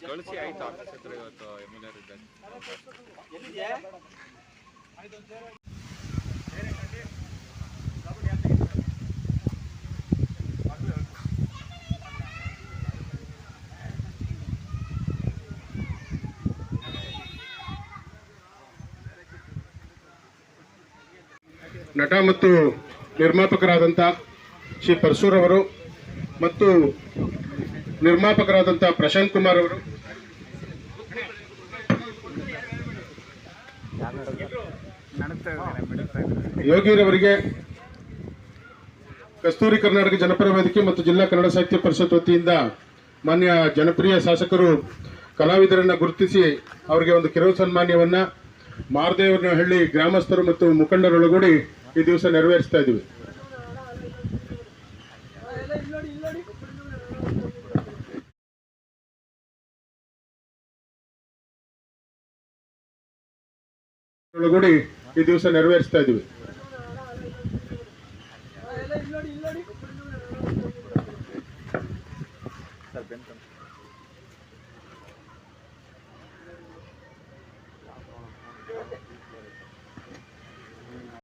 ಕಳಿಸಿ ಆಯ್ತು ಆಫೀಸ್ ಹತ್ರ ಇವತ್ತು ಎಮ್ಎಲ್ಆರ್ ಇದ್ದಾರೆ. ನಟ ಮತ್ತು ನಿರ್ಮಾಪಕರಾದಂಥ ಶ್ರೀ ಪರಶುರವರು ಮತ್ತು ನಿರ್ಮಾಪಕರಾದಂಥ ಪ್ರಶಾಂತ್ ಕುಮಾರ್ ಅವರು, ಯೋಗಿರವರಿಗೆ ಕಸ್ತೂರಿ ಕರ್ನಾಟಕ ಜನಪರ ವೇದಿಕೆ ಮತ್ತು ಜಿಲ್ಲಾ ಕನ್ನಡ ಸಾಹಿತ್ಯ ಪರಿಷತ್ ವತಿಯಿಂದ ಮಾನ್ಯ ಜನಪ್ರಿಯ ಶಾಸಕರು ಕಲಾವಿದರನ್ನು ಗುರುತಿಸಿ ಅವರಿಗೆ ಒಂದು ಕಿರು ಸನ್ಮಾನ್ಯವನ್ನ ಮಾರದೇವನಹಳ್ಳಿ ಗ್ರಾಮಸ್ಥರು ಮತ್ತು ಮುಖಂಡರೊಳಗೂಡಿ ಈ ದಿವಸ ನೆರವೇರಿಸ್ತಾ ಇದ್ದೀವಿ. ಒಳಗೂಡಿ ಈ ದಿವಸ ನೆರವೇರಿಸ್ತಾ ಇದ್ದೀವಿ. ಸರ್